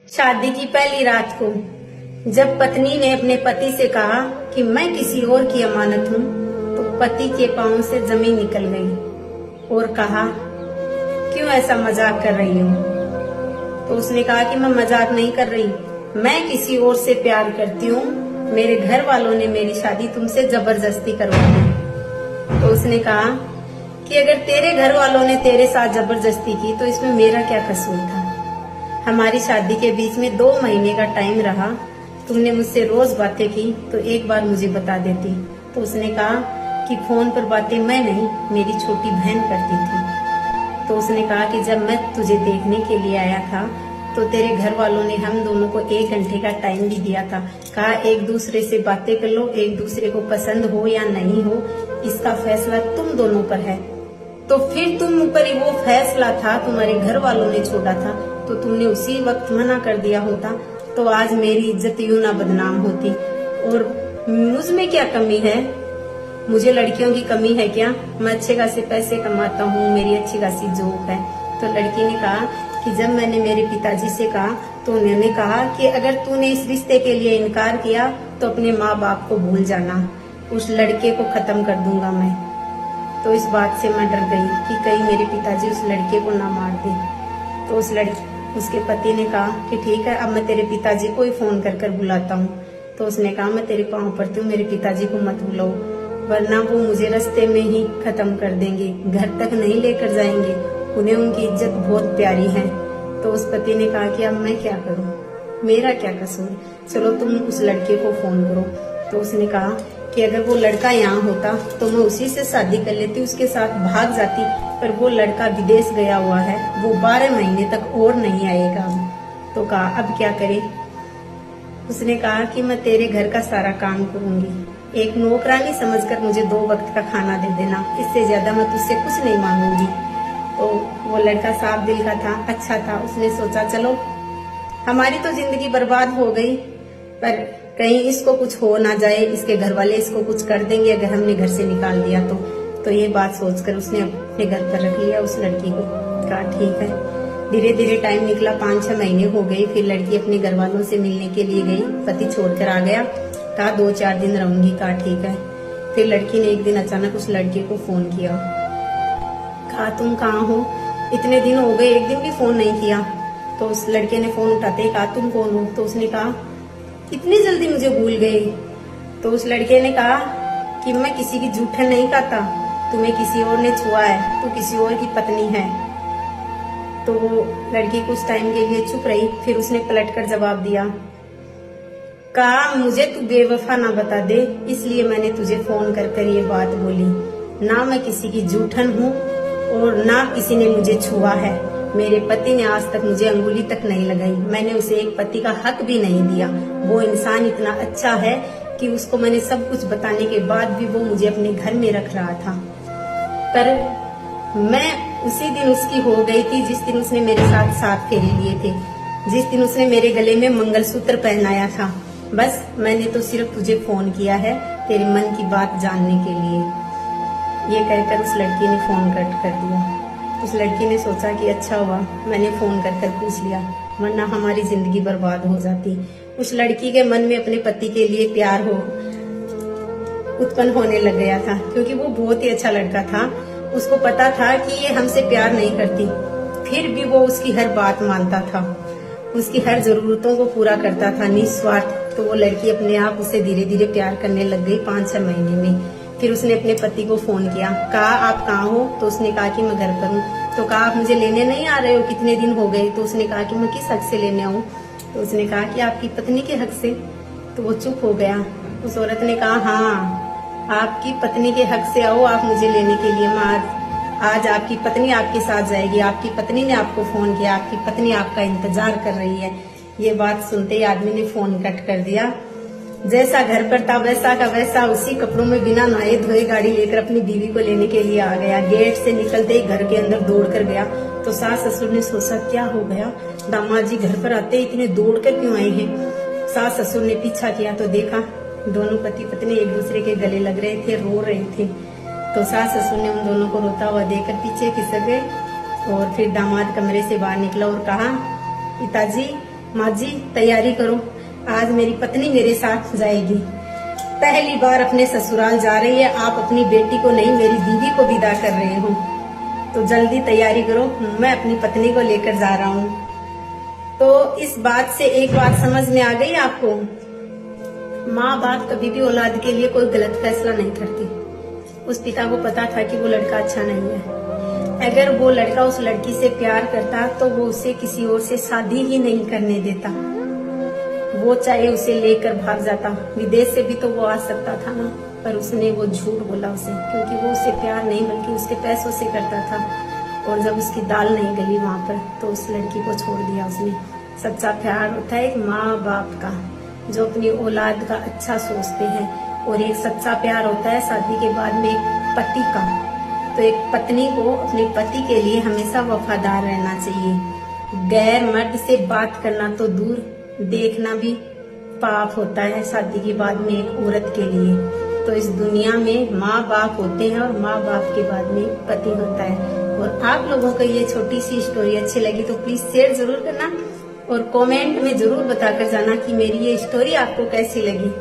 शादी की पहली रात को जब पत्नी ने अपने पति से कहा कि मैं किसी और की अमानत हूँ, तो पति के पांव से जमीन निकल गई और कहा, क्यों ऐसा मजाक कर रही हो? तो उसने कहा कि मैं मजाक नहीं कर रही, मैं किसी और से प्यार करती हूँ। मेरे घर वालों ने मेरी शादी तुमसे जबरदस्ती करवा दी। तो उसने कहा कि अगर तेरे घर वालों ने तेरे साथ जबरदस्ती की तो इसमें मेरा क्या कसूर था? हमारी शादी के बीच में 2 महीने का टाइम रहा, तुमने मुझसे रोज बातें की तो एक बार मुझे बता देती। तो उसने कहा कि फोन पर बातें मैं नहीं, मेरी छोटी बहन करती थी। तो उसने कहा कि जब मैं तुझे देखने के लिए आया था तो तेरे घर वालों ने हम दोनों को 1 घंटे का टाइम भी दिया था। कहा एक दूसरे से बातें कर लो, एक दूसरे को पसंद हो या नहीं हो इसका फैसला तुम दोनों पर है। तो फिर तुम ऊपर ही वो फैसला था, तुम्हारे घर वालों ने छोड़ा था, तो तुमने उसी वक्त मना कर दिया होता तो आज मेरी इज्जत यूं ना बदनाम होती। और मुझ में क्या कमी है? मुझे लड़कियों की कमी है क्या? मैं अच्छे खासे पैसे कमाता हूँ, मेरी अच्छी खासी जॉब है। तो लड़की ने कहा कि जब मैंने मेरे पिताजी से कहा तो उन्होंने कहा कि अगर तूने इस रिश्ते के लिए इनकार किया तो अपने माँ बाप को भूल जाना, उस लड़के को खत्म कर दूंगा मैं। तो इस बात से मैं डर गई कि कहीं मेरे पिताजी उस लड़के को ना मार दे। तो उसके पति ने कहा कि ठीक है, अब मैं तेरे पिताजी को ही फोन कर कर बुलाता हूँ। तो उसने कहा मैं तेरे पाँव पड़ती हूँ, मेरे पिताजी को मत बुलाओ, वरना वो मुझे रास्ते में ही खत्म कर देंगे, घर तक नहीं लेकर जाएंगे, उन्हें उनकी इज्जत बहुत प्यारी है। तो उस पति ने कहा कि अब मैं क्या करूँ, मेरा क्या कसूर, चलो तुम उस लड़के को फोन करो। तो उसने कहा कि अगर वो लड़का यहाँ होता तो मैं उसी से शादी कर लेती, उसके साथ भाग जाती, पर वो लड़का विदेश गया हुआ है, वो 12 महीने तक और नहीं आएगा। तो कहा अब क्या करे? उसने कहा कि मैं तेरे घर का सारा काम करूंगी, एक नौकरानी समझकर मुझे 2 वक्त का खाना दे देना, इससे ज्यादा मैं तुझसे कुछ नहीं मांगूंगी। तो वो लड़का साफ दिल का था, अच्छा था। उसने सोचा चलो हमारी तो जिंदगी बर्बाद हो गई, पर कहीं इसको कुछ हो ना जाए, इसके घर वाले इसको कुछ कर देंगे अगर हमने घर से निकाल दिया तो ये बात सोचकर उसने अपने घर पर रख लिया उस लड़की को। कहा ठीक है। धीरे धीरे टाइम निकला, 5-6 महीने हो गए। फिर लड़की अपने घर वालों से मिलने के लिए गई, पति छोड़कर आ गया। कहा 2-4 दिन रहूंगी। कहा ठीक है। फिर लड़की ने एक दिन अचानक उस लड़के को फोन किया, कहा तुम कहाँ हो, इतने दिन हो गए, एक दिन भी फोन नहीं किया। तो उस लड़के ने फोन उठाते ही कहा तुम कौन हो? तो उसने कहा इतनी जल्दी मुझे भूल गए? तो उस लड़के ने कहा कि मैं किसी की झूठन नहीं खाता, तुम्हें किसी और ने छुआ है, तू किसी और की पत्नी है। तो वो लड़की कुछ टाइम के लिए चुप रही, फिर उसने पलटकर जवाब दिया, कहा मुझे तू बेवफा ना बता दे, इसलिए मैंने तुझे फोन कर कर ये बात बोली। ना मैं किसी की झूठन हूँ और ना किसी ने मुझे छुआ है। मेरे पति ने आज तक मुझे अंगुली तक नहीं लगाई, मैंने उसे एक पति का हक भी नहीं दिया। वो इंसान इतना अच्छा है कि उसको मैंने सब कुछ बताने के बाद भी वो मुझे अपने घर में रख रहा था। पर मैं उसी दिन उसकी हो गई थी जिस दिन उसने मेरे साथ 7 फेरे लिए थे, जिस दिन उसने मेरे गले में मंगलसूत्र पहनाया था। बस मैंने तो सिर्फ तुझे फोन किया है तेरे मन की बात जानने के लिए। ये कहकर उस लड़की ने फोन कट कर दिया। उस लड़की ने सोचा कि अच्छा हुआ मैंने फोन कर कर पूछ लिया, वरना हमारी जिंदगी बर्बाद हो जाती। उस लड़की के मन में अपने पति के लिए प्यार उत्पन्न होने लग गया था, क्योंकि वो बहुत ही अच्छा लड़का था। उसको पता था कि ये हमसे प्यार नहीं करती, फिर भी वो उसकी हर बात मानता था, उसकी हर जरूरतों को पूरा करता था निस्वार्थ। तो वो लड़की अपने आप उसे धीरे धीरे प्यार करने लग गई 5-6 महीने में। फिर उसने अपने पति को फोन किया, कहा आप कहाँ हो? तो उसने कहा कि मैं घर पर हूँ। तो कहा आप मुझे लेने नहीं आ रहे हो, कितने दिन हो गए? तो उसने कहा कि मैं किस हक से लेने आऊँ? तो उसने कहा कि आपकी पत्नी के हक से। तो वो चुप हो गया। उस औरत ने कहा हाँ, आपकी पत्नी के हक से आओ आप मुझे लेने के लिए। मैं आज आपकी पत्नी आपके साथ जाएगी, आपकी पत्नी ने आपको फोन किया, आपकी पत्नी आपका इंतजार कर रही है। ये बात सुनते ही आदमी ने फोन कट कर दिया। जैसा घर पर था वैसा का वैसा उसी कपड़ों में बिना नहाए धोए गाड़ी लेकर अपनी बीवी को लेने के लिए आ गया। गेट से निकलते ही घर के अंदर दौड़ कर गया। तो सास ससुर ने सोचा क्या हो गया, दामाद जी घर पर आते इतने दौड़ कर क्यों आए हैं? सास ससुर ने पीछा किया तो देखा दोनों पति पत्नी एक दूसरे के गले लग रहे थे, रो रहे थे। तो सास ससुर ने उन दोनों को रोता हुआ देखकर पीछे खिसक गए और फिर दामाद कमरे से बाहर निकला और कहा, पिताजी माँ जी तैयारी करो, आज मेरी पत्नी मेरे साथ जाएगी। पहली बार अपने ससुराल जा रही है, आप अपनी बेटी को नहीं मेरी दीदी को विदा कर रहे हो, तो जल्दी तैयारी करो, मैं अपनी पत्नी को लेकर जा रहा हूँ। तो इस बात से एक बात समझ में आ गई आपको, माँ बाप कभी भी औलाद के लिए कोई गलत फैसला नहीं करती। उस पिता को पता था कि वो लड़का अच्छा नहीं है। अगर वो लड़का उस लड़की से प्यार करता तो वो उसे किसी और से शादी ही नहीं करने देता। वो चाहे उसे लेकर भाग जाता, विदेश से भी तो वो आ सकता था ना, पर उसने वो झूठ बोला उसे, क्योंकि वो उसे प्यार नहीं बल्कि उसके पैसों से करता था। और जब उसकी दाल नहीं गली वहां पर, तो उस लड़की को छोड़ दिया उसने। सच्चा प्यार होता है एक माँ बाप का, जो अपनी औलाद का अच्छा सोचते हैं। और एक सच्चा प्यार होता है शादी के बाद में एक पति का। तो एक पत्नी को अपने पति के लिए हमेशा वफादार रहना चाहिए। गैर मर्द से बात करना तो दूर, देखना भी पाप होता है शादी के बाद में एक औरत के लिए। तो इस दुनिया में माँ बाप होते हैं और माँ बाप के बाद में पति होता है। और आप लोगों को ये छोटी सी स्टोरी अच्छी लगी तो प्लीज शेयर जरूर करना और कमेंट में जरूर बताकर जाना कि मेरी ये स्टोरी आपको कैसी लगी।